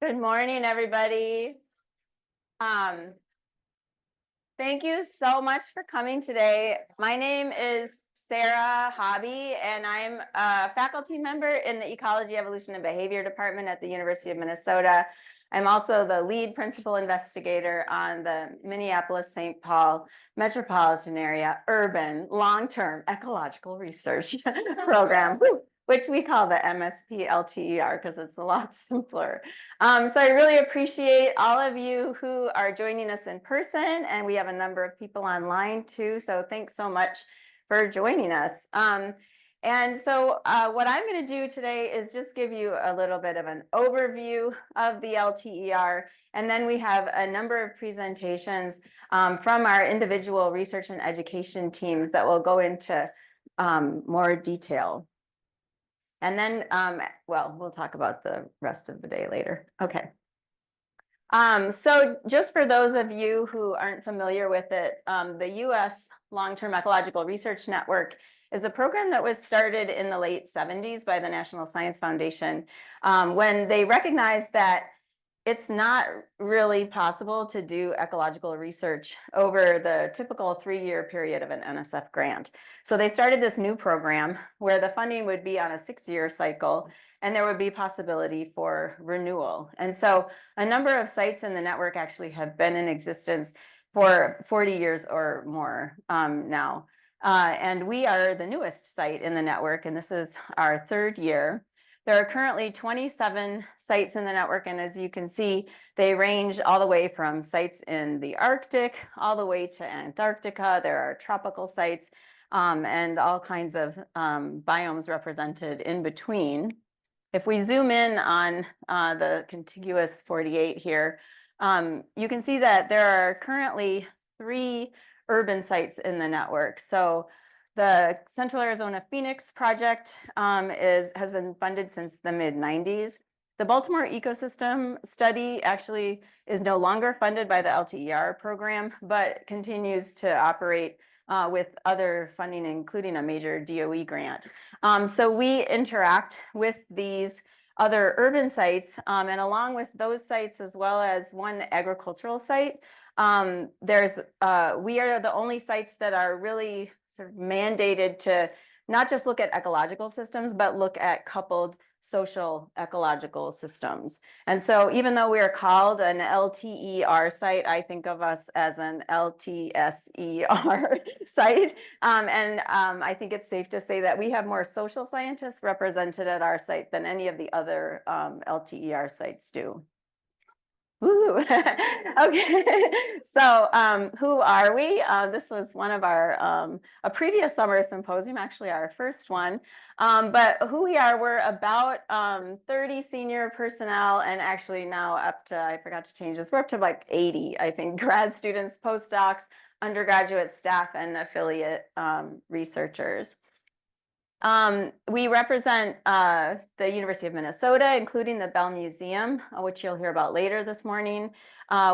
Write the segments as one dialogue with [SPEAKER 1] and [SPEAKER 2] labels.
[SPEAKER 1] Good morning, everybody. Thank you so much for coming today. My name is Sarah Hobbie, and I'm a faculty member in the Ecology, Evolution, and Behavior Department at the University of Minnesota. I'm also the lead principal investigator on the Minneapolis-St. Paul Metropolitan Area Urban Long-Term Ecological Research Program, which we call the MSP LTER because it's a lot simpler. So I really appreciate all of you who are joining us in person, and we have a number of people online too. So thanks so much for joining us. And so what I'm going to do today is just give you a little bit of an overview of the LTER, and then we have a number of presentations from our individual research and education teams that will go into more detail. And then, well, we'll talk about the rest of the day later. Okay. So just for those of you who aren't familiar with it, the U.S. Long-Term Ecological Research Network is a program that was started in the late 70s by the National Science Foundation when they recognized that it's not really possible to do ecological research over the typical 3-year period of an NSF grant. So they started this new program where the funding would be on a 6-year cycle, and there would be possibility for renewal. And so a number of sites in the network actually have been in existence for 40 years or more now. And we are the newest site in the network, and this is our 3rd year. There are currently 27 sites in the network, and as you can see, they range all the way from sites in the Arctic all the way to Antarctica. There are tropical sites and all kinds of biomes represented in between. If we zoom in on the contiguous 48 here, you can see that there are currently 3 urban sites in the network. So the Central Arizona Phoenix Project has been funded since the mid-90s. The Baltimore Ecosystem Study actually is no longer funded by the LTER program, but continues to operate with other funding, including a major DOE grant. So we interact with these other urban sites, and along with those sites, as well as one agricultural site, we are the only sites that are really sort of mandated to not just look at ecological systems, but look at coupled social ecological systems. And so even though we are called an LTER site, I think of us as an LTSER site. I think it's safe to say that we have more social scientists represented at our site than any of the other LTER sites do. Ooh. Okay, so who are we? This was one of our a previous summer symposium, actually our first one. But who we are, we're about 30 senior personnel, and actually now up to, I forgot to change this, we're up to like 80, I think, grad students, postdocs, undergraduate staff, and affiliate researchers. We represent the University of Minnesota, including the Bell Museum, which you'll hear about later this morning.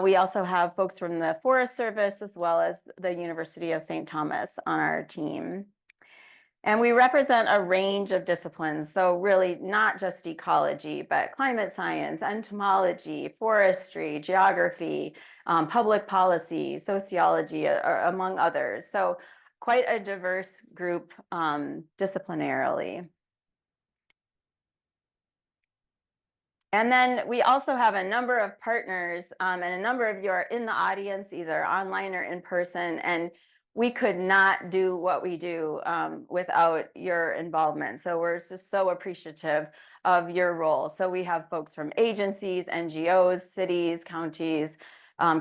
[SPEAKER 1] We also have folks from the Forest Service as well as the University of St. Thomas on our team. And we represent a range of disciplines, so really not just ecology, but climate science, entomology, forestry, geography, public policy, sociology, among others. So quite a diverse group disciplinarily. And then we also have a number of partners, and a number of you are in the audience, either online or in person, and we could not do what we do without your involvement. So we're just so appreciative of your role. So we have folks from agencies, NGOs, cities, counties,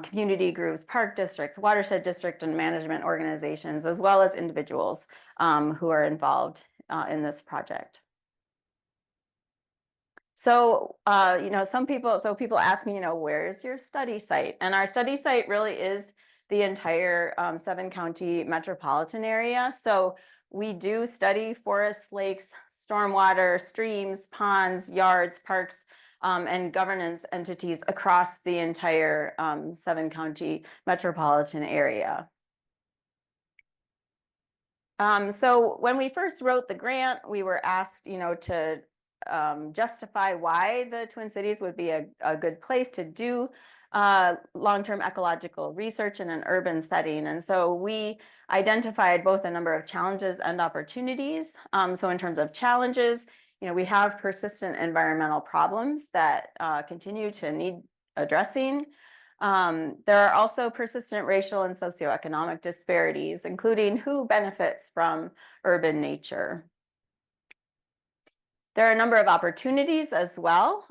[SPEAKER 1] community groups, park districts, watershed district and management organizations, as well as individuals who are involved in this project. So, people ask me, where's your study site? And our study site really is the entire 7-county metropolitan area. So we do study forests, lakes, stormwater, streams, ponds, yards, parks, and governance entities across the entire 7-county metropolitan area. So when we first wrote the grant, we were asked, to justify why the Twin Cities would be a good place to do long-term ecological research in an urban setting. And so we identified both a number of challenges and opportunities. So in terms of challenges, we have persistent environmental problems that continue to need addressing. There are also persistent racial and socioeconomic disparities, including who benefits from urban nature. There are a number of opportunities as well.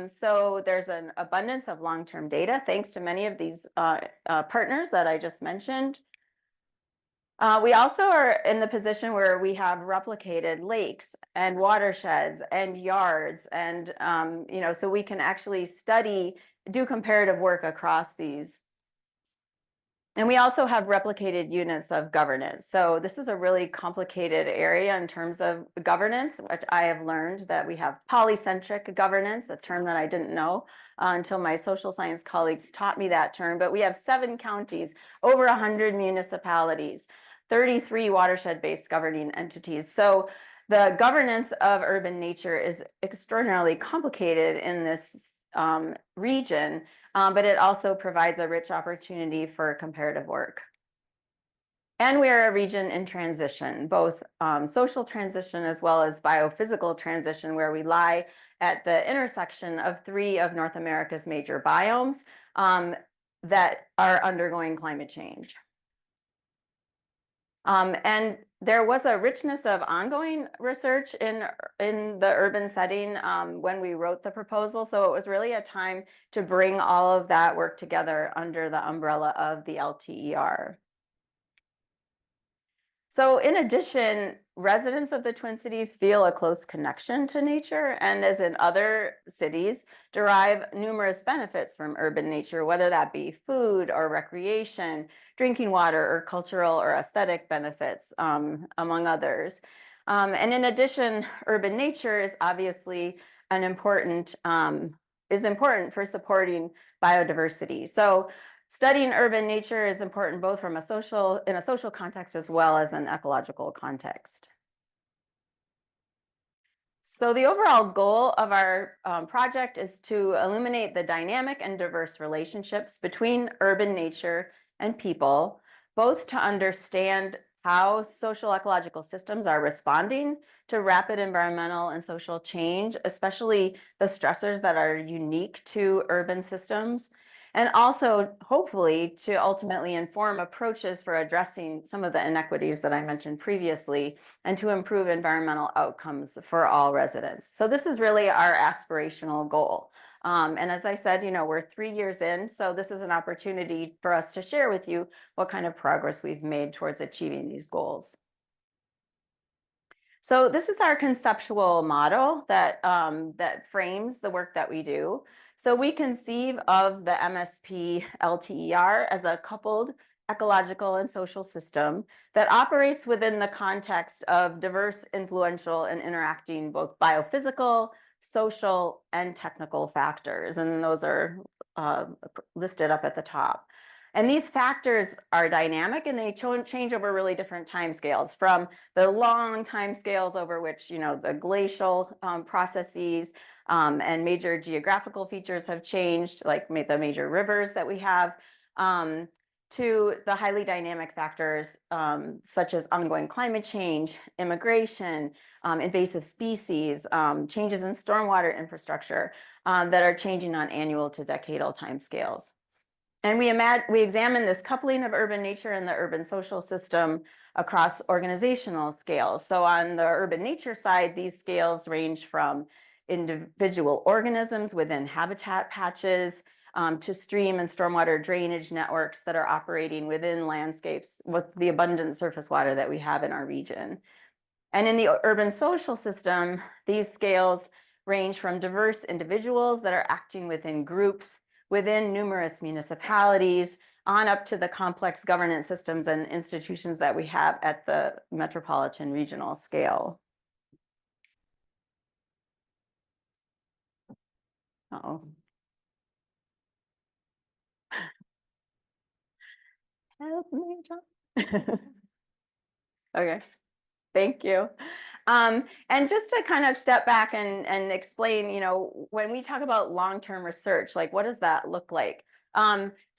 [SPEAKER 1] So there's an abundance of long-term data, thanks to many of these partners that I just mentioned. We also are in the position where we have replicated lakes and watersheds and yards, and so we can actually do comparative work across these. And we also have replicated units of governance. So this is a really complicated area in terms of governance, which I have learned that we have polycentric governance, a term that I didn't know until my social science colleagues taught me that term. But we have 7 counties, over 100 municipalities, 33 watershed-based governing entities. So the governance of urban nature is extraordinarily complicated in this region, but it also provides a rich opportunity for comparative work. And we are a region in transition, both social transition as well as biophysical transition, where we lie at the intersection of 3 of North America's major biomes that are undergoing climate change. And there was a richness of ongoing research in the urban setting when we wrote the proposal. So it was really a time to bring all of that work together under the umbrella of the LTER. So in addition, residents of the Twin Cities feel a close connection to nature, and as in other cities, derive numerous benefits from urban nature, whether that be food or recreation, drinking water, or cultural or aesthetic benefits, among others. And in addition, urban nature is obviously important for supporting biodiversity. So studying urban nature is important both from in a social context as well as an ecological context. So the overall goal of our project is to illuminate the dynamic and diverse relationships between urban nature and people, both to understand how social ecological systems are responding to rapid environmental and social change, especially the stressors that are unique to urban systems, and also hopefully to ultimately inform approaches for addressing some of the inequities that I mentioned previously and to improve environmental outcomes for all residents. So this is really our aspirational goal. And as I said, we're 3 years in, so this is an opportunity for us to share with you what kind of progress we've made towards achieving these goals. So this is our conceptual model that frames the work that we do. So we conceive of the MSP LTER as a coupled ecological and social system that operates within the context of diverse, influential, and interacting both biophysical, social, and technical factors. And those are listed up at the top. And these factors are dynamic, and they change over really different timescales, from the long timescales over which the glacial processes and major geographical features have changed, like the major rivers that we have, to the highly dynamic factors such as ongoing climate change, immigration, invasive species, changes in stormwater infrastructure that are changing on annual to decadal timescales. And we examine this coupling of urban nature and the urban social system across organizational scales. So on the urban nature side, these scales range from individual organisms within habitat patches to stream and stormwater drainage networks that are operating within landscapes with the abundant surface water that we have in our region. And in the urban social system, these scales range from diverse individuals that are acting within groups, within numerous municipalities, on up to the complex governance systems and institutions that we have at the metropolitan regional scale. Uh-oh. Help me, John. Okay, thank you. And just to kind of step back and explain, when we talk about long-term research, like what does that look like?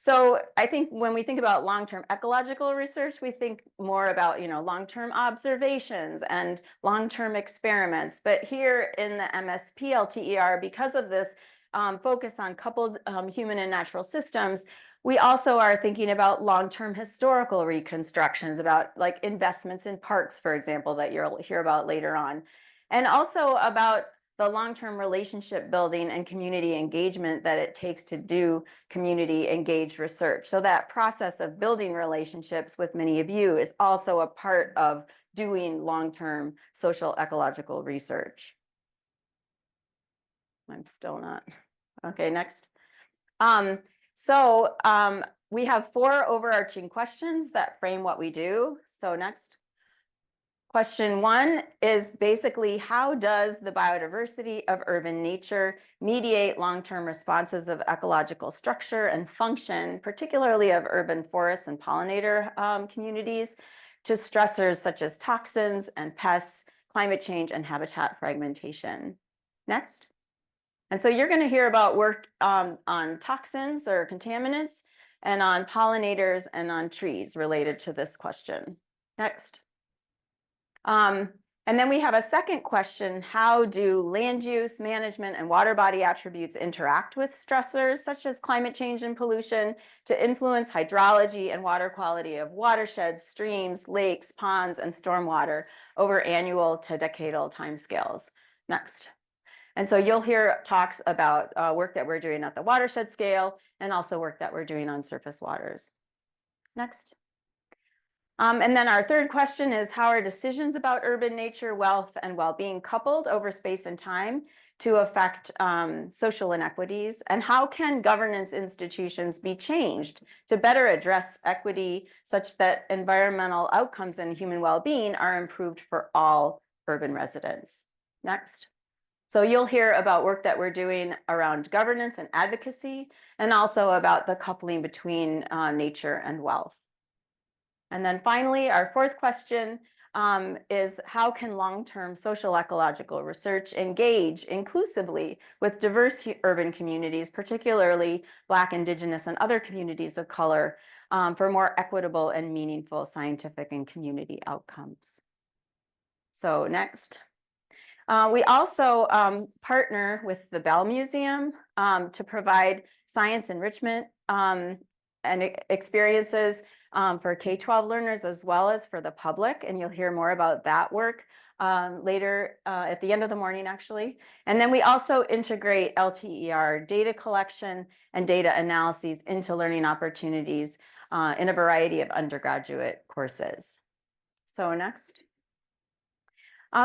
[SPEAKER 1] So I think when we think about long-term ecological research, we think more about, long-term observations and long-term experiments. But here in the MSP LTER, because of this focus on coupled human and natural systems, we also are thinking about long-term historical reconstructions, about like investments in parks, for example, that you'll hear about later on, and also about the long-term relationship building and community engagement that it takes to do community engaged research. So that process of building relationships with many of you is also a part of doing long-term social ecological research. I'm still not. Okay, next. We have 4 overarching questions that frame what we do. So next. Question 1 is basically, how does the biodiversity of urban nature mediate long-term responses of ecological structure and function, particularly of urban forests and pollinator communities, to stressors such as toxins and pests, climate change, and habitat fragmentation? Next. And so you're going to hear about work on toxins or contaminants, and on pollinators and on trees related to this question. Next. And then we have a second question: how do land use, management, and water body attributes interact with stressors such as climate change and pollution to influence hydrology and water quality of watersheds, streams, lakes, ponds, and stormwater over annual to decadal timescales? Next. And so you'll hear talks about work that we're doing at the watershed scale, and also work that we're doing on surface waters. Next. And then our third question is, how are decisions about urban nature, wealth, and well-being coupled over space and time to affect social inequities? And how can governance institutions be changed to better address equity such that environmental outcomes and human well-being are improved for all urban residents? Next. So you'll hear about work that we're doing around governance and advocacy, and also about the coupling between nature and wealth. And then finally, our fourth question is, how can long-term social ecological research engage inclusively with diverse urban communities, particularly Black, Indigenous, and other communities of color, for more equitable and meaningful scientific and community outcomes? So next. We also partner with the Bell Museum to provide science enrichment and experiences for K-12 learners as well as for the public. And you'll hear more about that work later at the end of the morning, actually. And then we also integrate LTER data collection and data analyses into learning opportunities in a variety of undergraduate courses. So next.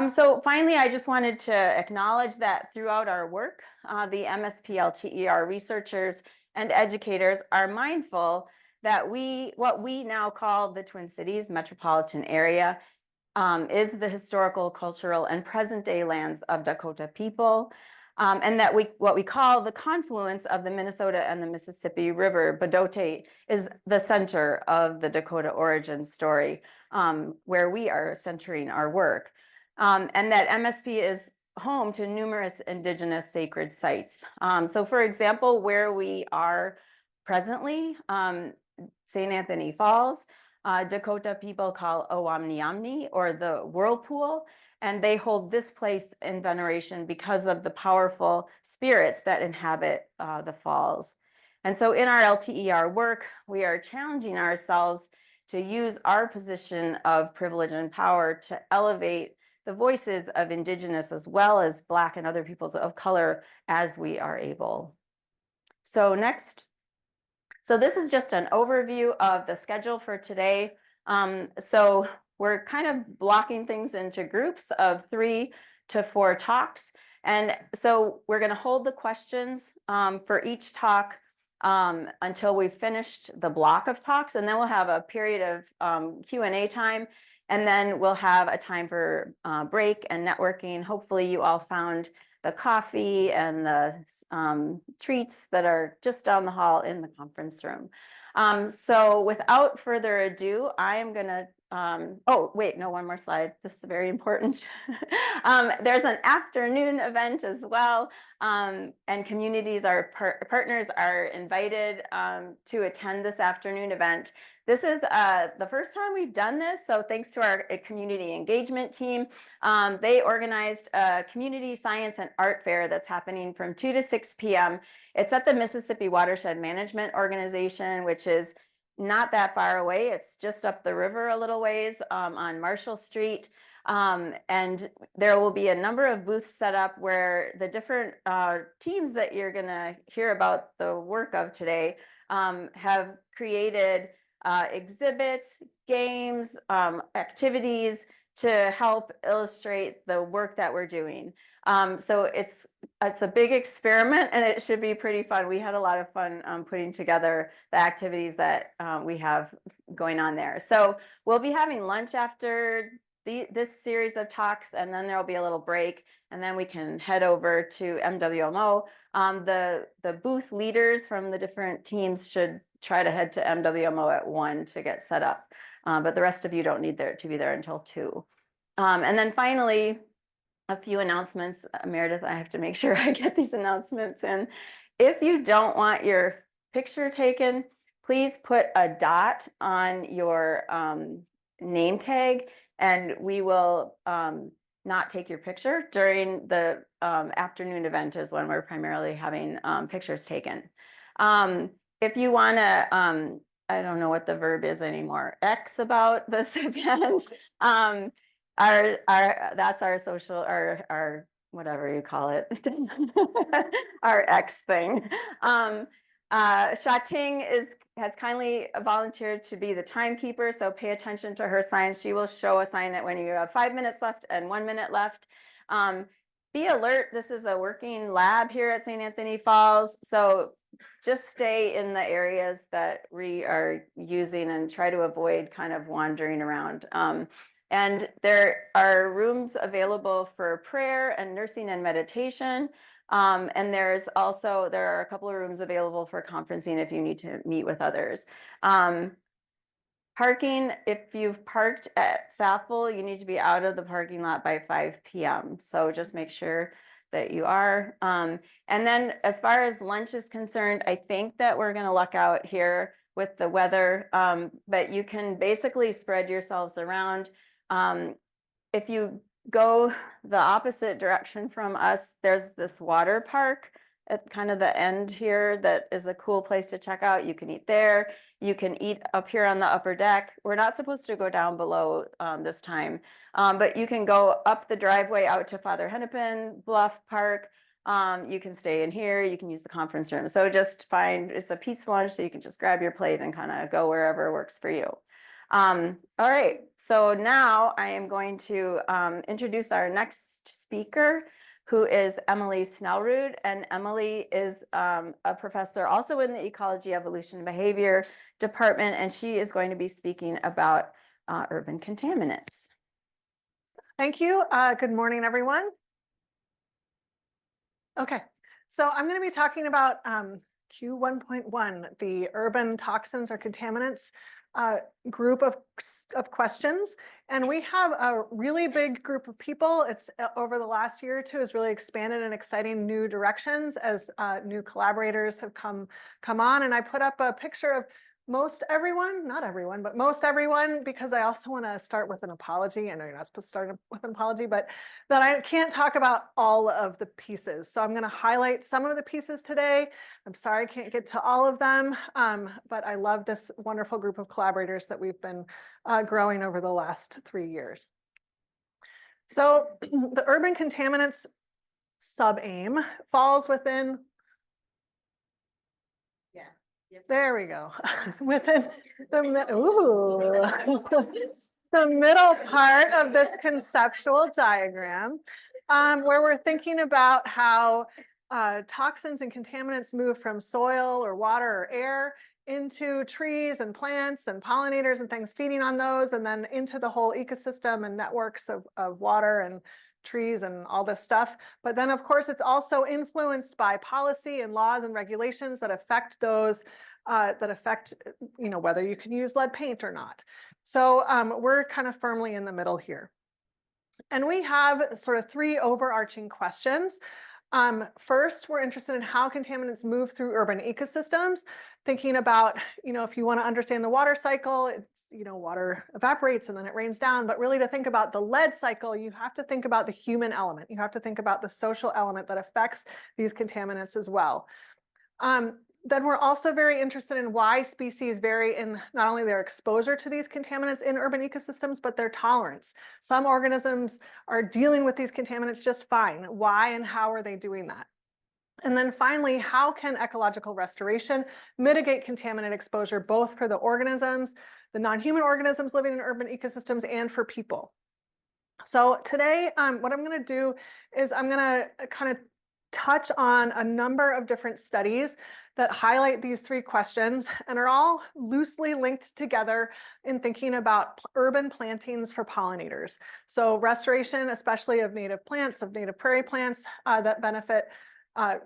[SPEAKER 1] So finally, I just wanted to acknowledge that throughout our work, the MSP LTER researchers and educators are mindful that what we now call the Twin Cities metropolitan area is the historical, cultural, and present-day lands of Dakota people, and that what we call the confluence of the Minnesota and the Mississippi River, Badote, is the center of the Dakota origin story, where we are centering our work. And that MSP is home to numerous Indigenous sacred sites. So for example, where we are presently, St. Anthony Falls, Dakota people call Owamni-Amni, or the Whirlpool, and they hold this place in veneration because of the powerful spirits that inhabit the falls. And so in our LTER work, we are challenging ourselves to use our position of privilege and power to elevate the voices of Indigenous as well as Black and other peoples of color as we are able. So next. So this is just an overview of the schedule for today. So we're kind of blocking things into groups of 3 to 4 talks. And so we're going to hold the questions for each talk until we've finished the block of talks, and then we'll have a period of Q&A time. And then we'll have a time for break and networking. Hopefully you all found the coffee and the treats that are just down the hall in the conference room. So without further ado, I am going to oh, wait, no, one more slide. This is very important. There's an afternoon event as well. And communities, our partners are invited to attend this afternoon event. This is the first time we've done this. So thanks to our community engagement team, they organized a community science and art fair that's happening from 2 to 6 p.m. It's at the Mississippi Watershed Management Organization, which is not that far away. It's just up the river a little ways on Marshall Street. And there will be a number of booths set up where the different teams that you're going to hear about the work of today have created exhibits, games, activities to help illustrate the work that we're doing. So it's a big experiment and it should be pretty fun. We had a lot of fun putting together the activities that we have going on there. So we'll be having lunch after this series of talks, and then there'll be a little break, and then we can head over to MWMO. The booth leaders from the different teams should try to head to MWMO at 1 to get set up. But the rest of you don't need to be there until 2. And then finally, a few announcements. Meredith, I have to make sure I get these announcements in. If you don't want your picture taken, please put a dot on your name tag, and we will not take your picture during the afternoon event is when we're primarily having pictures taken. If you want to, I don't know what the verb is anymore, X about this event, that's our social, our whatever you call it, our X thing. Shating has kindly volunteered to be the timekeeper, so pay attention to her signs. She will show a sign that when you have 5 minutes left and 1 minute left. Be alert, this is a working lab here at St. Anthony Falls, so just stay in the areas that we are using and try to avoid kind of wandering around. And there are rooms available for prayer and nursing and meditation. And there are a couple of rooms available for conferencing if you need to meet with others. Parking, if you've parked at SAFL, you need to be out of the parking lot by 5 p.m. So just make sure that you are. And then as far as lunch is concerned, I think that we're going to luck out here with the weather, but you can basically spread yourselves around. If you go the opposite direction from us, there's this water park at kind of the end here that is a cool place to check out. You can eat there. You can eat up here on the upper deck. We're not supposed to go down below this time, but you can go up the driveway out to Father Hennepin Bluff Park. You can stay in here. You can use the conference room. So just it's a peace lunch, so you can just grab your plate and kind of go wherever works for you. All right, so now I am going to introduce our next speaker, who is Emilie Snell-Rood. And Emilie is a professor also in the Ecology, Evolution, and Behavior department, and she is going to be speaking about urban contaminants.
[SPEAKER 2] Thank you. Good morning, everyone. Okay, so I'm going to be talking about Q1.1, the urban toxins or contaminants group of questions. And we have a really big group of people. It's over the last year or two has really expanded in exciting new directions as new collaborators have come on. And I put up a picture of most everyone, not everyone, but most everyone, because I also want to start with an apology. I know you're not supposed to start with an apology, but that I can't talk about all of the pieces. So I'm going to highlight some of the pieces today. I'm sorry I can't get to all of them, but I love this wonderful group of collaborators that we've been growing over the last 3 years. So the urban contaminants sub-aim falls within there we go. Within the middle part of this conceptual diagram, where we're thinking about how toxins and contaminants move from soil or water or air into trees and plants and pollinators and things feeding on those, and then into the whole ecosystem and networks of water and trees and all this stuff. But then, of course, it's also influenced by policy and laws and regulations that affect those, whether you can use lead paint or not. So we're kind of firmly in the middle here. And we have sort of three overarching questions. First, we're interested in how contaminants move through urban ecosystems, thinking about, if you want to understand the water cycle, it's, water evaporates and then it rains down. But really to think about the lead cycle, you have to think about the human element. You have to think about the social element that affects these contaminants as well. Then we're also very interested in why species vary in not only their exposure to these contaminants in urban ecosystems, but their tolerance. Some organisms are dealing with these contaminants just fine. Why and how are they doing that? And then finally, how can ecological restoration mitigate contaminant exposure, both for the organisms, the non-human organisms living in urban ecosystems, and for people? So today, what I'm going to do is I'm going to kind of touch on a number of different studies that highlight these three questions and are all loosely linked together in thinking about urban plantings for pollinators. So restoration, especially of native plants, of native prairie plants that benefit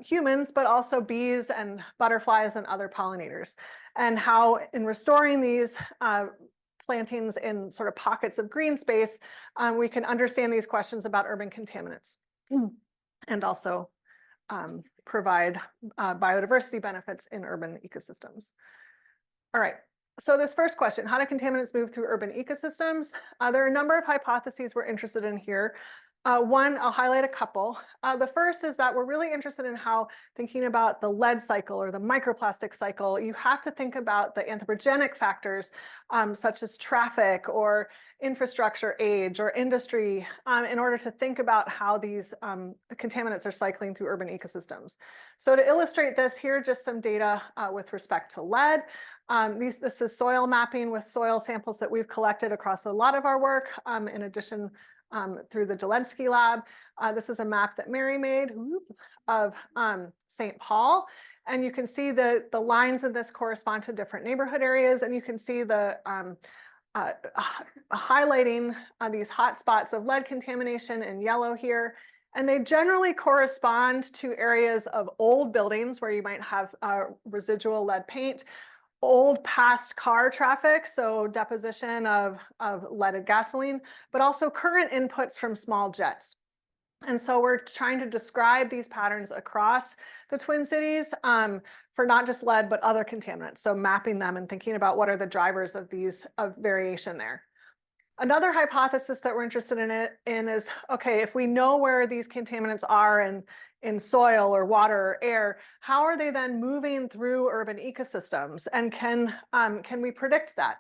[SPEAKER 2] humans, but also bees and butterflies and other pollinators. And how in restoring these plantings in sort of pockets of green space, we can understand these questions about urban contaminants and also provide biodiversity benefits in urban ecosystems. All right, so this first question, how do contaminants move through urban ecosystems? There are a number of hypotheses we're interested in here. One, I'll highlight a couple. The first is that we're really interested in how thinking about the lead cycle or the microplastic cycle, you have to think about the anthropogenic factors such as traffic or infrastructure age or industry in order to think about how these contaminants are cycling through urban ecosystems. So to illustrate this, here are just some data with respect to lead. This is soil mapping with soil samples that we've collected across a lot of our work, in addition through the Jelensky lab. This is a map that Mary made of St. Paul. And you can see the lines of this correspond to different neighborhood areas. And you can see the highlighting these hot spots of lead contamination in yellow here. And they generally correspond to areas of old buildings where you might have residual lead paint, old past car traffic, so deposition of leaded gasoline, but also current inputs from small jets. And so we're trying to describe these patterns across the Twin Cities for not just lead, but other contaminants. So mapping them and thinking about what are the drivers of variation there. Another hypothesis that we're interested in is, okay, if we know where these contaminants are in soil or water or air, how are they then moving through urban ecosystems? And can we predict that?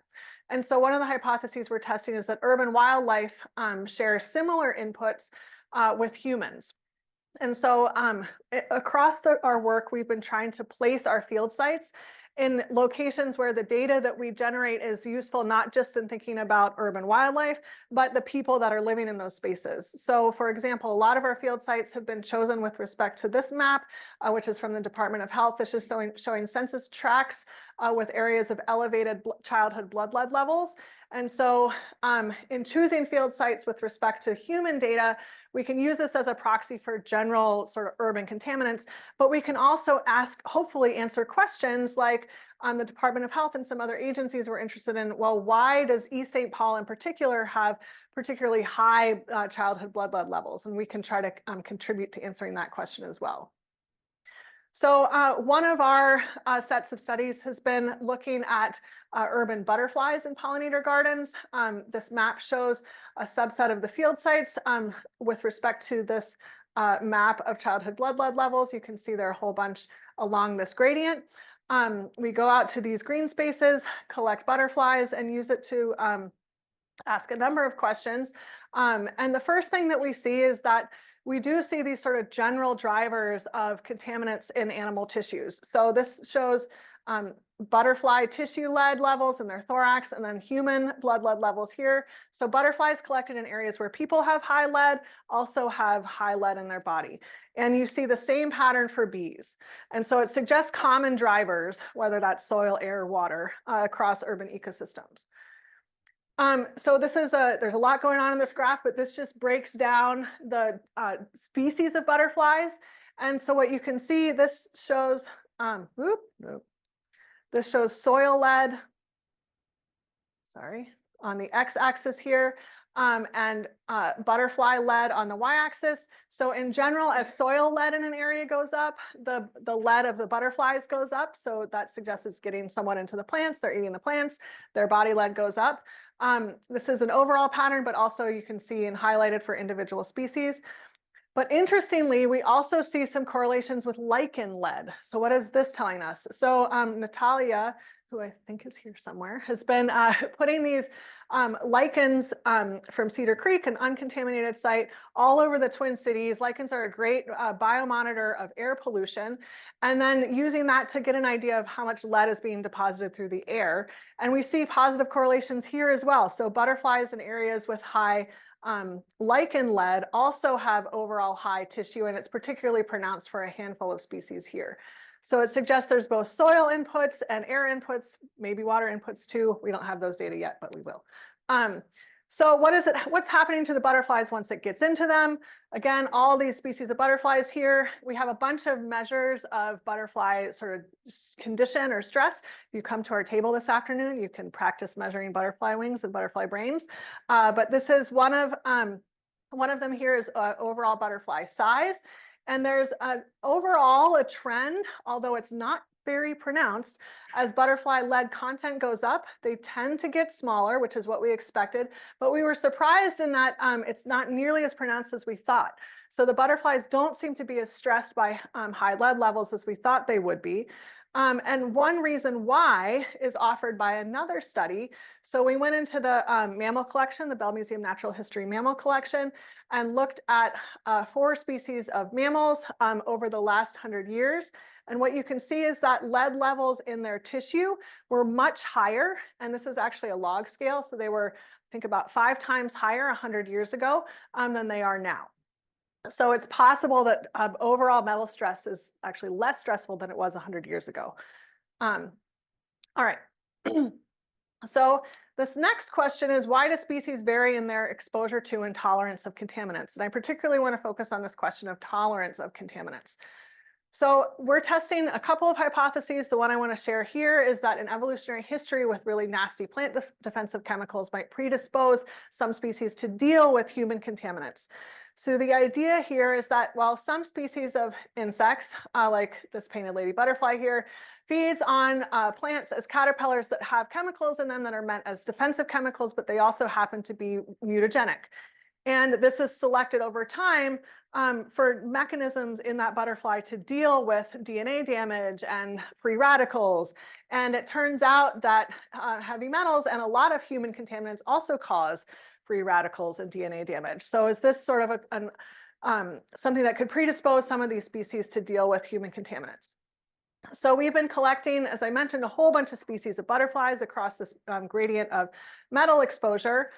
[SPEAKER 2] And so one of the hypotheses we're testing is that urban wildlife shares similar inputs with humans. And so across our work, we've been trying to place our field sites in locations where the data that we generate is useful, not just in thinking about urban wildlife, but the people that are living in those spaces. So for example, a lot of our field sites have been chosen with respect to this map, which is from the Department of Health. This is showing census tracts with areas of elevated childhood blood lead levels. And so in choosing field sites with respect to human data, we can use this as a proxy for general sort of urban contaminants, but we can also hopefully answer questions like the Department of Health and some other agencies were interested in, well, why does East St. Paul in particular have particularly high childhood blood lead levels? And we can try to contribute to answering that question as well. So one of our sets of studies has been looking at urban butterflies in pollinator gardens. This map shows a subset of the field sites with respect to this map of childhood blood lead levels. You can see there are a whole bunch along this gradient. We go out to these green spaces, collect butterflies, and use it to ask a number of questions. And the first thing that we see is that we do see these sort of general drivers of contaminants in animal tissues. So this shows butterfly tissue lead levels in their thorax and then human blood lead levels here. So butterflies collected in areas where people have high lead also have high lead in their body. And you see the same pattern for bees. And so it suggests common drivers, whether that's soil, air, water, across urban ecosystems. So there's a lot going on in this graph, but this just breaks down the species of butterflies. And so what you can see, this shows, this shows soil lead, sorry, on the x-axis here, and butterfly lead on the y-axis. So in general, as soil lead in an area goes up, the lead of the butterflies goes up. So that suggests it's getting somewhat into the plants. They're eating the plants. Their body lead goes up. This is an overall pattern, but also you can see and highlighted for individual species. But interestingly, we also see some correlations with lichen lead. So what is this telling us? So Natalia, who I think is here somewhere, has been putting these lichens from Cedar Creek, an uncontaminated site, all over the Twin Cities. Lichens are a great biomonitor of air pollution, and then using that to get an idea of how much lead is being deposited through the air. And we see positive correlations here as well. So butterflies in areas with high lichen lead also have overall high tissue, and it's particularly pronounced for a handful of species here. So it suggests there's both soil inputs and air inputs, maybe water inputs too. We don't have those data yet, but we will. So what's happening to the butterflies once it gets into them? Again, all these species of butterflies here, we have a bunch of measures of butterfly sort of condition or stress. If you come to our table this afternoon, you can practice measuring butterfly wings and butterfly brains. But this is one of them here is overall butterfly size. And there's overall a trend, although it's not very pronounced, as butterfly lead content goes up, they tend to get smaller, which is what we expected. But we were surprised in that it's not nearly as pronounced as we thought. So the butterflies don't seem to be as stressed by high lead levels as we thought they would be. And one reason why is offered by another study. So we went into the mammal collection, the Bell Museum Natural History Mammal Collection, and looked at 4 species of mammals over the last 100 years. And what you can see is that lead levels in their tissue were much higher. And this is actually a log scale. So they were, I think, about 5 times higher 100 years ago than they are now. So it's possible that overall metal stress is actually less stressful than it was 100 years ago. All right. So this next question is, why do species vary in their exposure to and tolerance of contaminants? And I particularly want to focus on this question of tolerance of contaminants. So we're testing a couple of hypotheses. The one I want to share here is that in evolutionary history with really nasty plant defensive chemicals might predispose some species to deal with human contaminants. So the idea here is that while some species of insects, like this painted lady butterfly here, feeds on plants as caterpillars that have chemicals in them that are meant as defensive chemicals, but they also happen to be mutagenic. And this is selected over time for mechanisms in that butterfly to deal with DNA damage and free radicals. And it turns out that heavy metals and a lot of human contaminants also cause free radicals and DNA damage. So is this sort of something that could predispose some of these species to deal with human contaminants? So we've been collecting, as I mentioned, a whole bunch of species of butterflies across this gradient of metal exposure.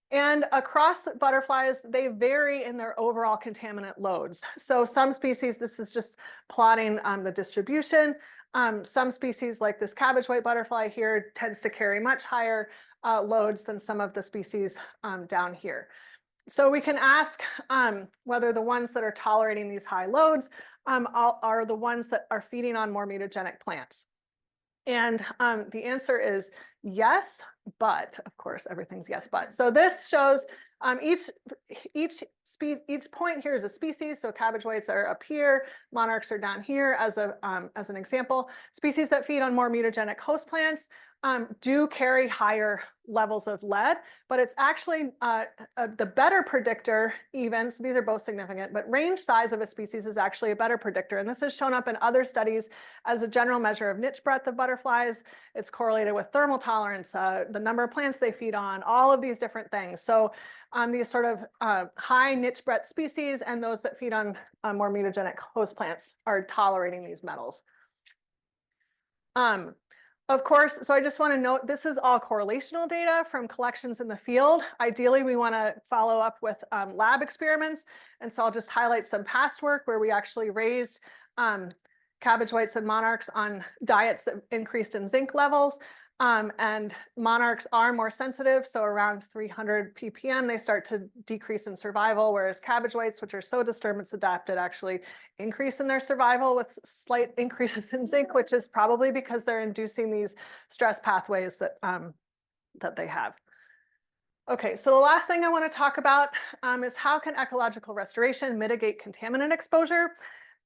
[SPEAKER 2] And across the butterflies, they vary in their overall contaminant loads. So some species, this is just plotting the distribution. Some species like this cabbage white butterfly here tends to carry much higher loads than some of the species down here. So we can ask whether the ones that are tolerating these high loads are the ones that are feeding on more mutagenic plants. And the answer is yes, but of course, everything's yes, but. So this shows each point here is a species. So cabbage whites are up here, monarchs are down here as an example. Species that feed on more mutagenic host plants do carry higher levels of lead, but it's actually the better predictor even, so these are both significant, but range size of a species is actually a better predictor. And this has shown up in other studies as a general measure of niche breadth of butterflies. It's correlated with thermal tolerance, the number of plants they feed on, all of these different things. So these sort of high niche breadth species and those that feed on more mutagenic host plants are tolerating these metals. Of course, so I just want to note, this is all correlational data from collections in the field. Ideally, we want to follow up with lab experiments. And so I'll just highlight some past work where we actually raised cabbage whites and monarchs on diets that increased in zinc levels. And monarchs are more sensitive, so around 300 ppm, they start to decrease in survival, whereas cabbage whites, which are so disturbance adapted, actually increase in their survival with slight increases in zinc, which is probably because they're inducing these stress pathways that, that they have. Okay, so the last thing I want to talk about is how can ecological restoration mitigate contaminant exposure?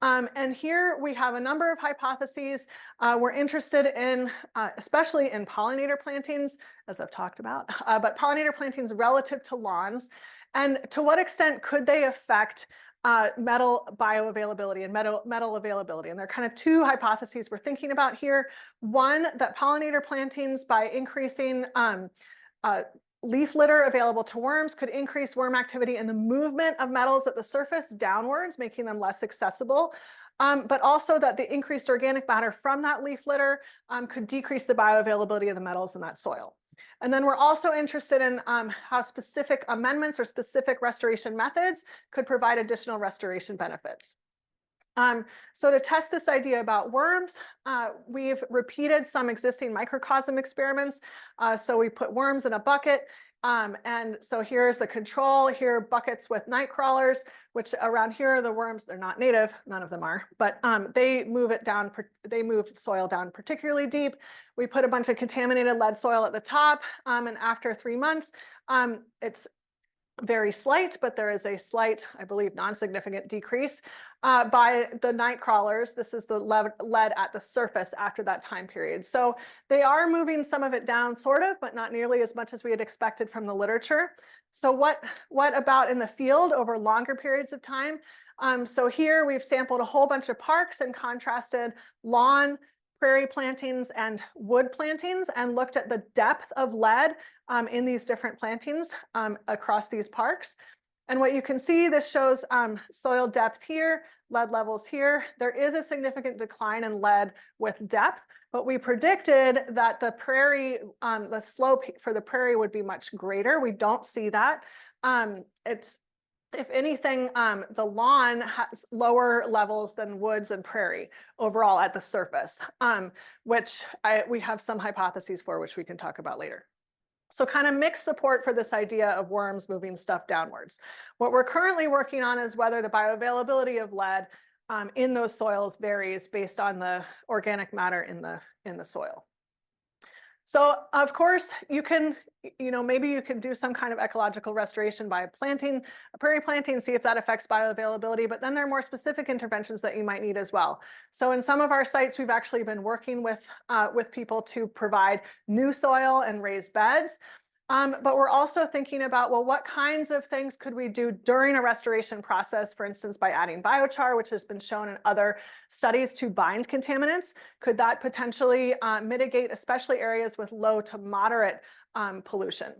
[SPEAKER 2] And here we have a number of hypotheses. We're interested in, especially in pollinator plantings, as I've talked about, but pollinator plantings relative to lawns, and to what extent could they affect metal bioavailability and metal availability. And there are kind of two hypotheses we're thinking about here. One, that pollinator plantings, by increasing leaf litter available to worms, could increase worm activity and the movement of metals at the surface downwards, making them less accessible. But also that the increased organic matter from that leaf litter could decrease the bioavailability of the metals in that soil. And then we're also interested in how specific amendments or specific restoration methods could provide additional restoration benefits. So to test this idea about worms, we've repeated some existing microcosm experiments. So we put worms in a bucket. And so here's the control. Here are buckets with night crawlers, which around here are the worms. They're not native, none of them are, but they move it down. They move soil down particularly deep. We put a bunch of contaminated lead soil at the top, and after 3 months, it's very slight, but there is a slight, I believe, non-significant decrease by the night crawlers. This is the lead at the surface after that time period. So they are moving some of it down, sort of, but not nearly as much as we had expected from the literature. So what about in the field over longer periods of time? So here we've sampled a whole bunch of parks and contrasted lawn, prairie plantings, and wood plantings, and looked at the depth of lead in these different plantings across these parks. And what you can see, this shows soil depth here, lead levels here. There is a significant decline in lead with depth, but we predicted that the prairie, the slope for the prairie would be much greater. We don't see that. If anything, the lawn has lower levels than woods and prairie overall at the surface, which we have some hypotheses for, which we can talk about later. So kind of mixed support for this idea of worms moving stuff downwards. What we're currently working on is whether the bioavailability of lead in those soils varies based on the organic matter in the soil. So of course you can, maybe you can do some kind of ecological restoration by planting a prairie planting, see if that affects bioavailability, but then there are more specific interventions that you might need as well. So in some of our sites, we've actually been working with people to provide new soil and raised beds. But we're also thinking about, well, what kinds of things could we do during a restoration process, for instance, by adding biochar, which has been shown in other studies to bind contaminants? Could that potentially mitigate, especially areas with low to moderate pollution?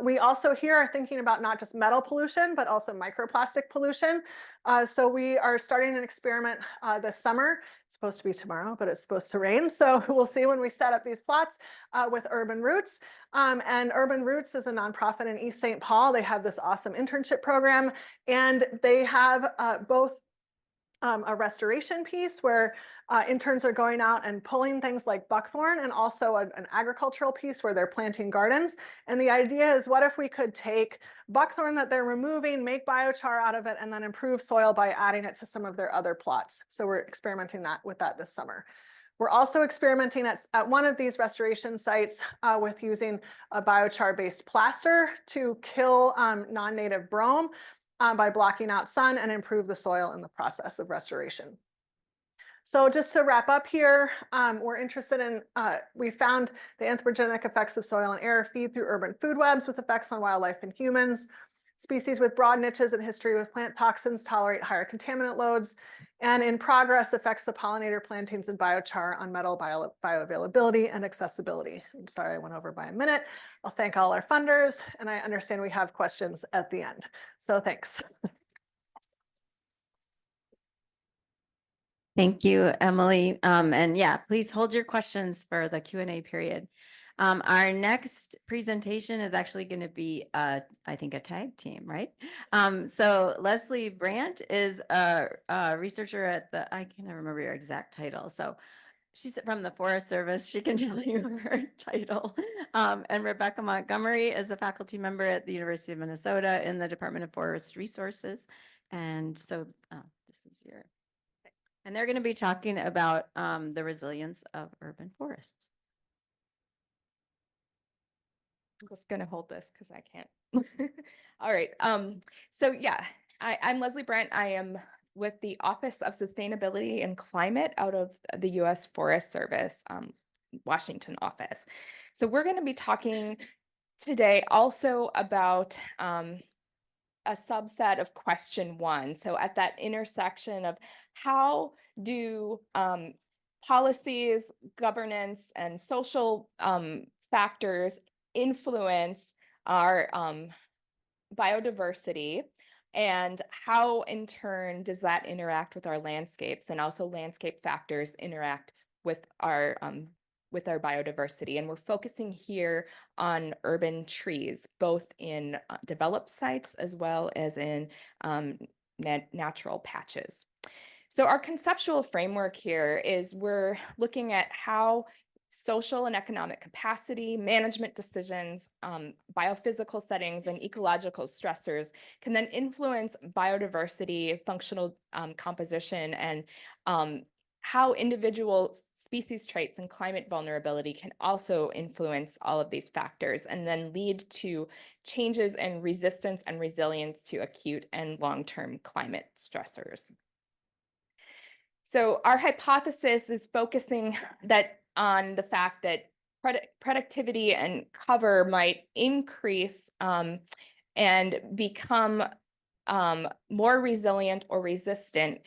[SPEAKER 2] We also here are thinking about not just metal pollution, but also microplastic pollution. So we are starting an experiment this summer. It's supposed to be tomorrow, but it's supposed to rain. So we'll see when we set up these plots with Urban Roots. And Urban Roots is a nonprofit in East St. Paul. They have this awesome internship program, and they have both a restoration piece where interns are going out and pulling things like buckthorn, and also an agricultural piece where they're planting gardens. And the idea is, what if we could take buckthorn that they're removing, make biochar out of it, and then improve soil by adding it to some of their other plots? So we're experimenting with that this summer. We're also experimenting at one of these restoration sites with using a biochar-based plaster to kill non-native brome by blocking out sun and improve the soil in the process of restoration. So just to wrap up here, we're interested in, we found the anthropogenic effects of soil and air feed through urban food webs with effects on wildlife and humans. Species with broad niches and history with plant toxins tolerate higher contaminant loads, and in progress affects the pollinator plantings and biochar on metal bioavailability and accessibility. I'm sorry I went over by a minute. I'll thank all our funders, and I understand we have questions at the end. So thanks.
[SPEAKER 3] Thank you, Emilie. And yeah, please hold your questions for the Q&A period.
[SPEAKER 1] Our next presentation is actually going to be, I think, a tag team, right? So Leslie Brandt is a researcher at the, I can't remember your exact title. So she's from the Forest Service. She can tell you her title. And Rebecca Montgomery is a faculty member at the University of Minnesota in the Department of Forest Resources. And so this is your, and they're going to be talking about the resilience of urban forests.
[SPEAKER 3] I'm just going to hold this because I can't. All right. So yeah, I'm Leslie Brandt. I am with the Office of Sustainability and Climate out of the U.S. Forest Service, Washington office. So we're going to be talking today also about a subset of question 1. So at that intersection of how do policies, governance, and social factors influence our biodiversity, and how in turn does that interact with our landscapes, and also landscape factors interact with our biodiversity. And we're focusing here on urban trees, both in developed sites as well as in natural patches. So our conceptual framework here is we're looking at how social and economic capacity, management decisions, biophysical settings, and ecological stressors can then influence biodiversity, functional composition, and how individual species traits and climate vulnerability can also influence all of these factors and then lead to changes in resistance and resilience to acute and long-term climate stressors. So our hypothesis is focusing on the fact that productivity and cover might increase and become more resilient or resistant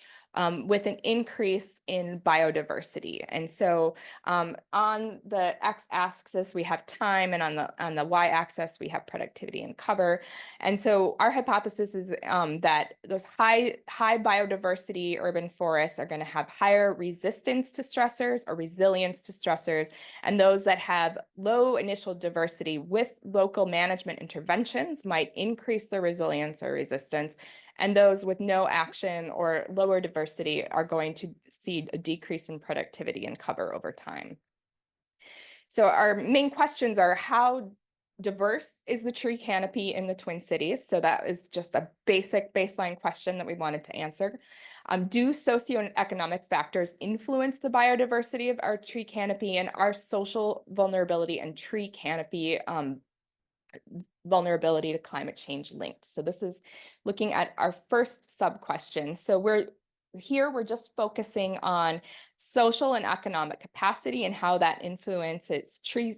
[SPEAKER 3] with an increase in biodiversity. And so on the x-axis, we have time, and on the y-axis, we have productivity and cover. And so our hypothesis is that those high biodiversity urban forests are going to have higher resistance to stressors or resilience to stressors, and those that have low initial diversity with local management interventions might increase their resilience or resistance. And those with no action or lower diversity are going to see a decrease in productivity and cover over time. So our main questions are: how diverse is the tree canopy in the Twin Cities? So that is just a basic baseline question that we wanted to answer. Do socioeconomic factors influence the biodiversity of our tree canopy, and are social vulnerability and tree canopy vulnerability to climate change linked? So this is looking at our first sub-question. So we're just focusing on social and economic capacity and how that influences tree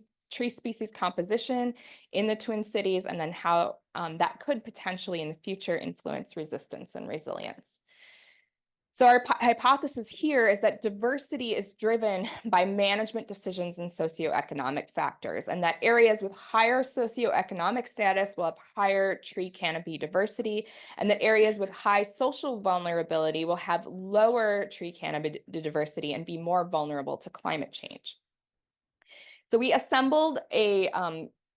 [SPEAKER 3] species composition in the Twin Cities, and then how that could potentially in the future influence resistance and resilience. So our hypothesis here is that diversity is driven by management decisions and socioeconomic factors, and that areas with higher socioeconomic status will have higher tree canopy diversity, and that areas with high social vulnerability will have lower tree canopy diversity and be more vulnerable to climate change. So we assembled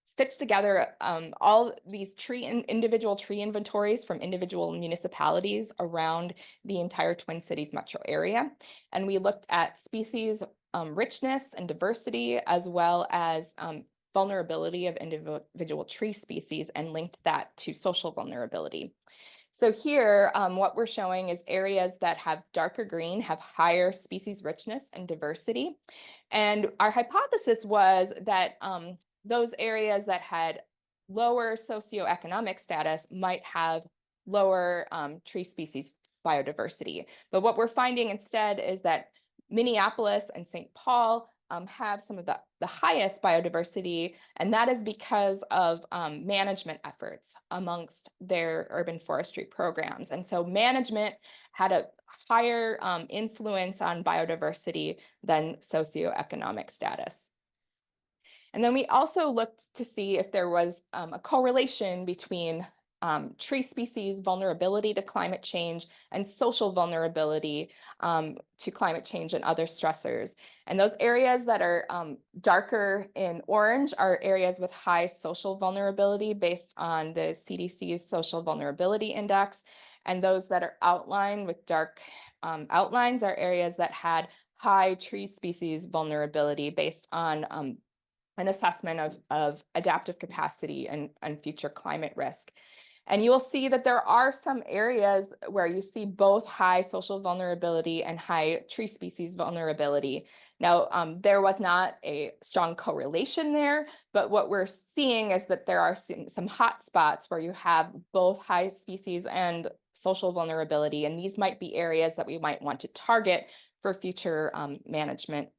[SPEAKER 3] stitched together all these individual tree inventories from individual municipalities around the entire Twin Cities metro area. And we looked at species richness and diversity, as well as vulnerability of individual tree species, and linked that to social vulnerability. So here, what we're showing is areas that have darker green have higher species richness and diversity. And our hypothesis was that those areas that had lower socioeconomic status might have lower tree species biodiversity. But what we're finding instead is that Minneapolis and St. Paul have some of the highest biodiversity, and that is because of management efforts amongst their urban forestry programs. And so management had a higher influence on biodiversity than socioeconomic status. And then we also looked to see if there was a correlation between tree species vulnerability to climate change and social vulnerability to climate change and other stressors. And those areas that are darker in orange are areas with high social vulnerability based on the CDC's Social Vulnerability Index. And those that are outlined with dark outlines are areas that had high tree species vulnerability based on an assessment of adaptive capacity and future climate risk. And you will see that there are some areas where you see both high social vulnerability and high tree species vulnerability. Now, there was not a strong correlation there, but what we're seeing is that there are some hot spots where you have both high species and social vulnerability, and these might be areas that we might want to target for future management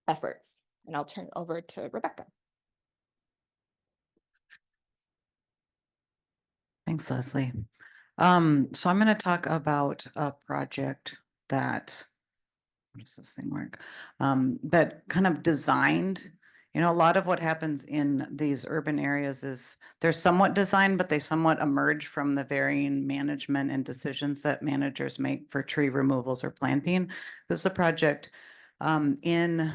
[SPEAKER 3] efforts. And I'll turn it over to Rebecca.
[SPEAKER 4] Thanks, Leslie. So I'm going to talk about a project that, how does this thing work? That kind of designed, a lot of what happens in these urban areas is they're somewhat designed, but they somewhat emerge from the varying management and decisions that managers make for tree removals or planting. This is a project in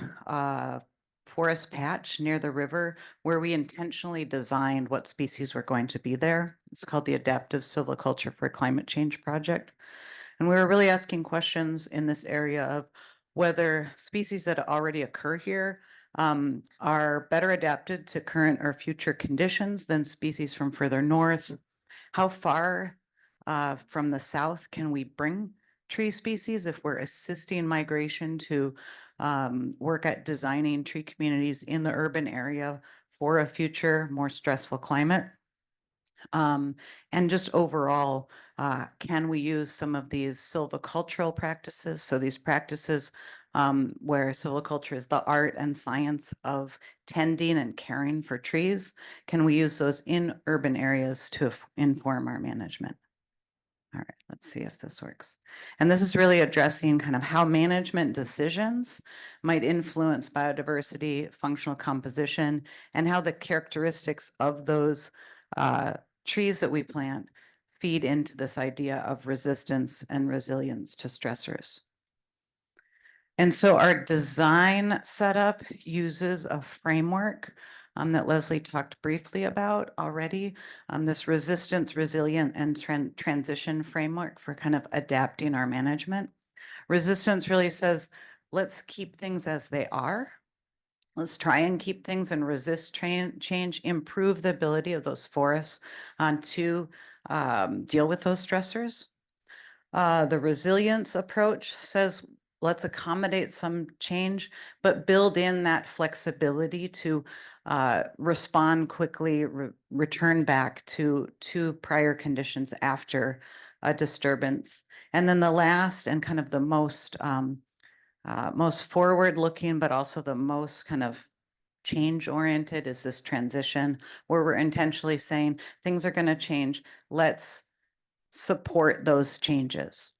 [SPEAKER 4] forest patch near the river where we intentionally designed what species were going to be there. It's called the Adaptive Silviculture for Climate Change Project. And we were really asking questions in this area of whether species that already occur here are better adapted to current or future conditions than species from further north. How far from the south can we bring tree species if we're assisting migration to work at designing tree communities in the urban area for a future more stressful climate? And just overall, can we use some of these silvicultural practices? So these practices where silviculture is the art and science of tending and caring for trees, can we use those in urban areas to inform our management? All right, let's see if this works. And this is really addressing kind of how management decisions might influence biodiversity, functional composition, and how the characteristics of those trees that we plant feed into this idea of resistance and resilience to stressors. And so our design setup uses a framework that Leslie talked briefly about already, this resistance, resilient, and transition framework for kind of adapting our management. Resistance really says, let's keep things as they are. Let's try and keep things and resist change, improve the ability of those forests to deal with those stressors. The resilience approach says, let's accommodate some change, but build in that flexibility to respond quickly, return back to prior conditions after a disturbance. And then the last and kind of the most forward-looking, but also the most kind of change-oriented is this transition, where we're intentionally saying things are going to change. Let's support those changes.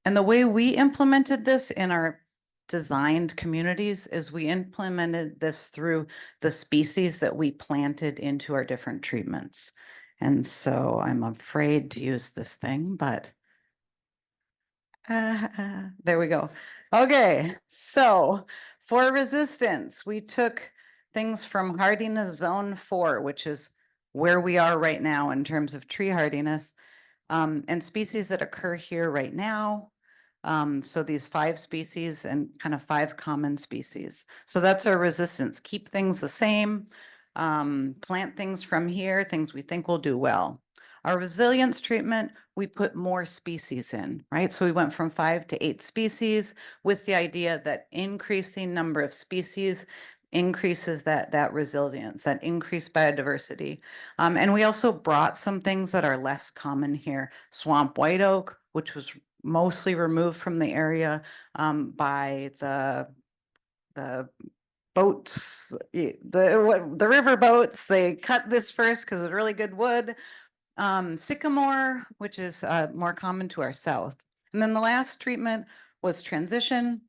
[SPEAKER 4] And the way we implemented this in our designed communities is we implemented this through the species that we planted into our different treatments. And so I'm afraid to use this thing, but there we go. Okay, so for resistance, we took things from hardiness zone 4, which is where we are right now in terms of tree hardiness, and species that occur here right now. So these 5 species and kind of 5 common species. So that's our resistance. Keep things the same, plant things from here, things we think will do well. Our resilience treatment, we put more species in, right? So we went from 5 to 8 species with the idea that increasing number of species increases that resilience, that increased biodiversity. And we also brought some things that are less common here. Swamp white oak, which was mostly removed from the area by the boats, the river boats. They cut this first because it's really good wood. Sycamore, which is more common to our south. And then the last treatment was transition.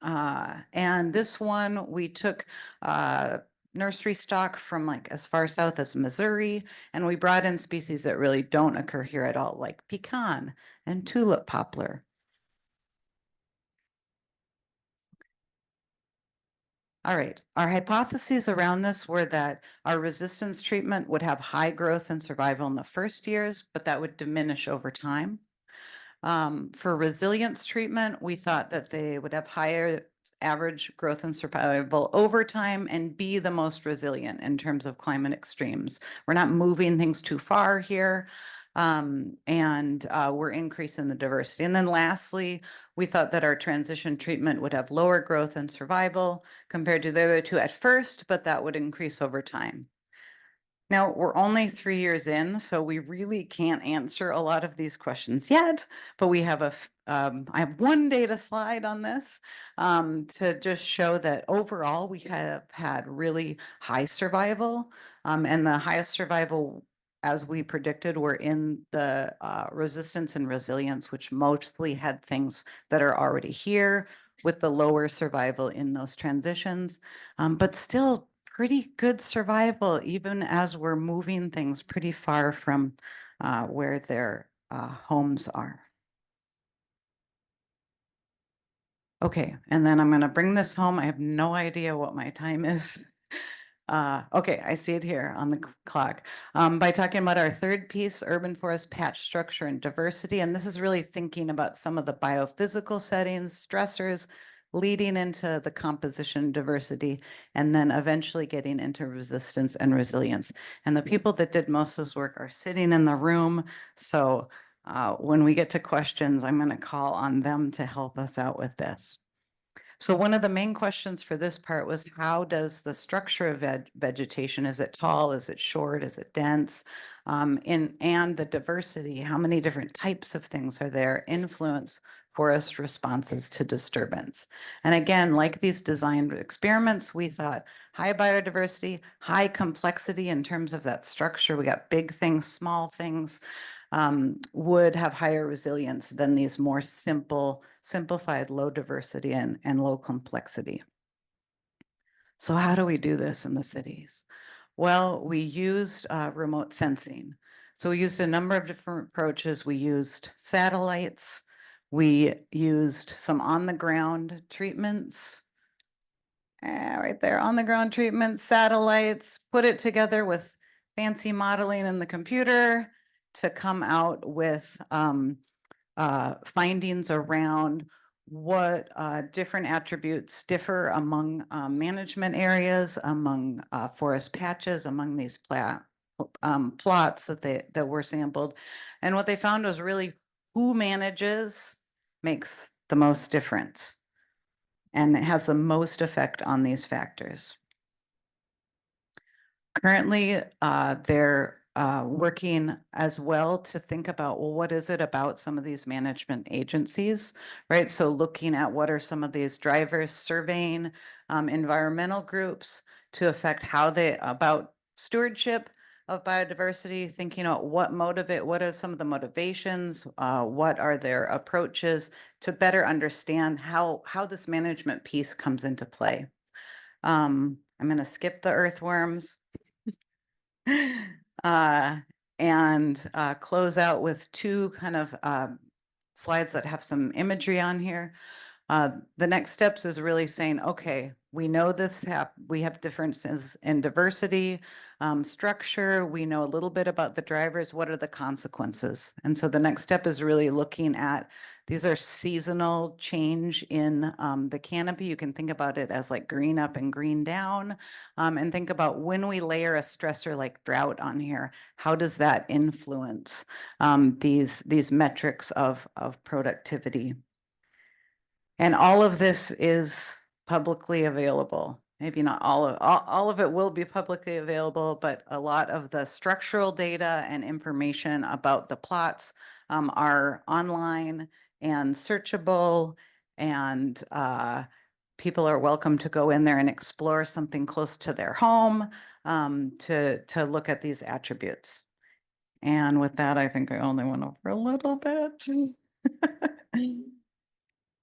[SPEAKER 4] And this one, we took nursery stock from like as far south as Missouri, and we brought in species that really don't occur here at all, like pecan and tulip poplar. All right, our hypotheses around this were that our resistance treatment would have high growth and survival in the first years, but that would diminish over time. For resilience treatment, we thought that they would have higher average growth and survival over time and be the most resilient in terms of climate extremes. We're not moving things too far here. And we're increasing the diversity. And then lastly, we thought that our transition treatment would have lower growth and survival compared to the other two at first, but that would increase over time. Now, we're only 3 years in, so we really can't answer a lot of these questions yet, but we have I have one data slide on this to just show that overall we have had really high survival, and the highest survival, as we predicted, were in the resistance and resilience, which mostly had things that are already here, with the lower survival in those transitions, but still pretty good survival, even as we're moving things pretty far from where their homes are. Okay, and then I'm going to bring this home. I have no idea what my time is. Okay, I see it here on the clock. By talking about our third piece, urban forest patch structure and diversity, and this is really thinking about some of the biophysical settings, stressors, leading into the composition diversity, and then eventually getting into resistance and resilience. And the people that did most of this work are sitting in the room. So when we get to questions, I'm going to call on them to help us out with this. So one of the main questions for this part was, how does the structure of vegetation, is it tall, is it short, is it dense, and the diversity, how many different types of things are there, influence forest responses to disturbance. And again, like these designed experiments, we thought high biodiversity, high complexity in terms of that structure. We got big things, small things, would have higher resilience than these more simplified low diversity and low complexity. So how do we do this in the cities? Well, we used remote sensing. So we used a number of different approaches. We used satellites. We used some on-the-ground treatments. Right there, on-the-ground treatments, satellites, put it together with fancy modeling in the computer to come out with findings around what different attributes differ among management areas, among forest patches, among these plots that were sampled. And what they found was really who manages makes the most difference, and it has the most effect on these factors. Currently, they're working as well to think about, well, what is it about some of these management agencies, right? So looking at what are some of these drivers, surveying environmental groups to affect how they, about stewardship of biodiversity, thinking about what are some of the motivations, what are their approaches to better understand how this management piece comes into play. I'm going to skip the earthworms and close out with two kind of slides that have some imagery on here. The next steps is really saying, okay, we know we have differences in diversity, structure. We know a little bit about the drivers. What are the consequences? And so the next step is really looking at, these are seasonal change in the canopy. You can think about it as like green up and green down, and think about when we layer a stressor like drought on here, how does that influence these metrics of productivity? And all of this is publicly available. Maybe not all of it will be publicly available, but a lot of the structural data and information about the plots are online and searchable, and people are welcome to go in there and explore something close to their home to look at these attributes. And with that, I think I only went over a little bit.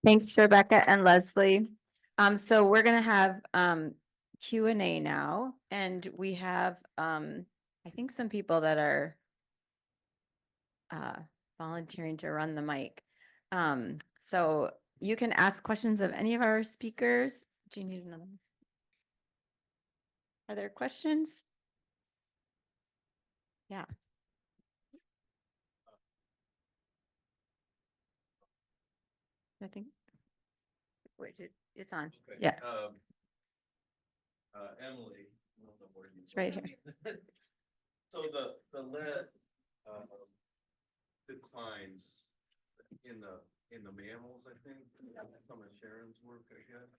[SPEAKER 1] Thanks, Rebecca and Leslie. So we're going to have Q&A now, and we have, I think some people that are volunteering to run the mic. So you can ask questions of any of our speakers. Do you need another? Are there questions? Yeah. I think, wait, it's on.
[SPEAKER 5] Okay,
[SPEAKER 1] Yeah.
[SPEAKER 5] Emilie, I don't know where you.
[SPEAKER 1] It's right here.
[SPEAKER 5] So the lead declines in the mammals, I think, some of Sharon's work, I guess.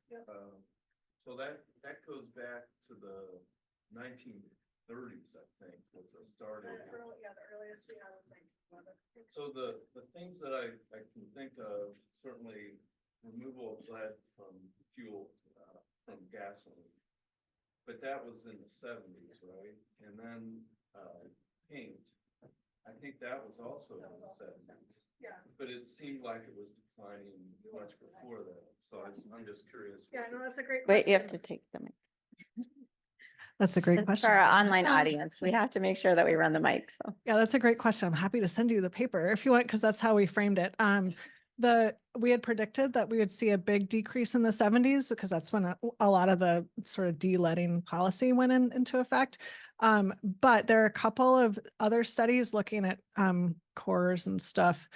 [SPEAKER 5] So that goes back to the 1930s, I think, was the start of.
[SPEAKER 2] Yeah, the earliest we had was 1911.
[SPEAKER 5] So the things that I can think of, certainly removal of lead from fuel, from gasoline. But that was in the 70s, right? And then paint, I think that was also in the 70s.
[SPEAKER 2] Yeah.
[SPEAKER 5] But it seemed like it was declining much before that. So I'm just curious.
[SPEAKER 2] Yeah, no, that's a great
[SPEAKER 1] Wait, you have
[SPEAKER 2] question.
[SPEAKER 1] to take the mic.
[SPEAKER 2] That's a great
[SPEAKER 1] For
[SPEAKER 2] question.
[SPEAKER 1] our online
[SPEAKER 2] Um,
[SPEAKER 1] audience, we have to make sure that we run the mic, so.
[SPEAKER 2] Yeah, that's a great question. I'm happy to send you the paper if you want, because that's how we framed it. We had predicted that we would see a big decrease in the 70s because that's when a lot of the sort of de-leading policy went into effect. But there are a couple of other studies looking at cores and stuff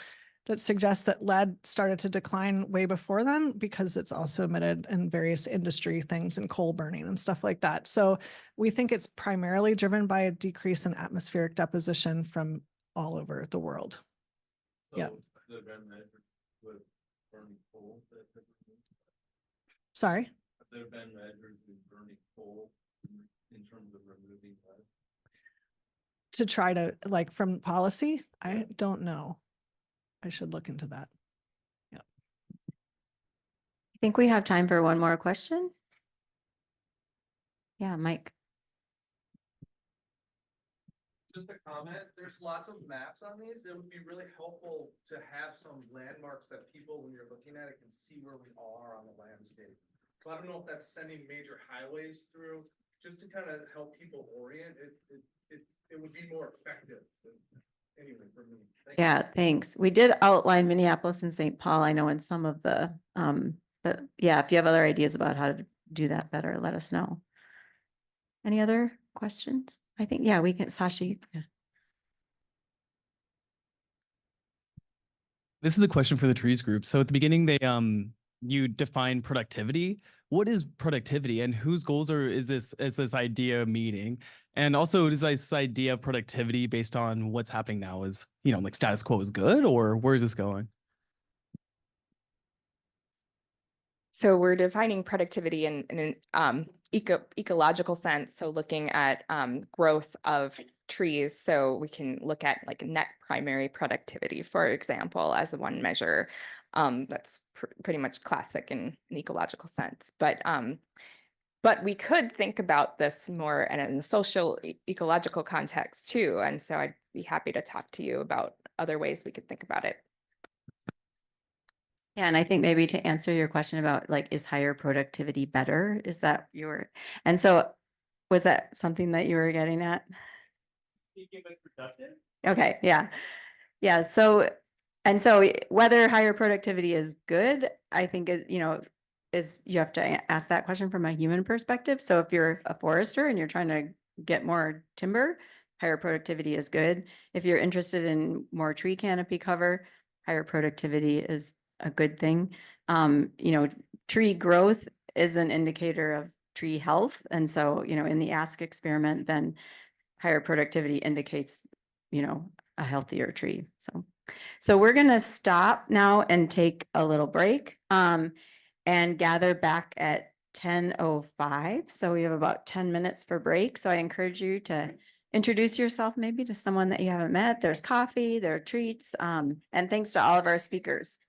[SPEAKER 2] that suggest that lead started to decline way before then because it's also emitted in various industry things and coal burning and stuff like that. So we think it's primarily driven by a decrease in atmospheric deposition from all over the world.
[SPEAKER 5] So
[SPEAKER 2] Yeah.
[SPEAKER 5] the been measured with burning coal.
[SPEAKER 2] Sorry?
[SPEAKER 5] Have there been measured with burning coal in terms of removing lead?
[SPEAKER 2] To try to, like, from policy, I don't know. I should look into that.
[SPEAKER 1] I think we have time for one more question. Yeah, Mike.
[SPEAKER 6] Just a comment, there's lots of maps on these. It would be really helpful to have some landmarks that people, when you're looking at it, can see where we are on the landscape. So I don't know if that's sending major highways through, just to kind of help people orient it would be more effective. Anyway, for me. Thank you.
[SPEAKER 1] Yeah, thanks. We did outline Minneapolis and St. Paul, I know in some of the, but yeah, if you have other ideas about how to do that better, let us know. Any other questions? I think, yeah, we can, Sasha.
[SPEAKER 7] This is a question for the trees group. So at the beginning, you define productivity. What is productivity and whose goals is this idea meeting? And also, is this idea of productivity based on what's happening now is, like status quo is good, or where is this going?
[SPEAKER 3] So we're defining productivity in an ecological sense. So looking at growth of trees. So we can look at like net primary productivity, for example, as the one measure. That's pretty much classic in an ecological sense. But we could think about this more in a social ecological context too. And so I'd be happy to talk to you about other ways we could think about it.
[SPEAKER 1] Yeah, and I think maybe to answer your question about like, is higher productivity better? Is that and so was that something that you were getting at? Okay, yeah. Yeah, so whether higher productivity is good, I think is you have to ask that question from a human perspective. So if you're a forester and you're trying to get more timber, higher productivity is good. If you're interested in more tree canopy cover, higher productivity is a good thing. Tree growth is an indicator of tree health. And so, in the ask experiment, then higher productivity indicates, a healthier tree. So we're going to stop now and take a little break and gather back at 10:05. So we have about 10 minutes for break. So I encourage you to introduce yourself maybe to someone that you haven't met. There's coffee, there are treats, and thanks to all of our speakers.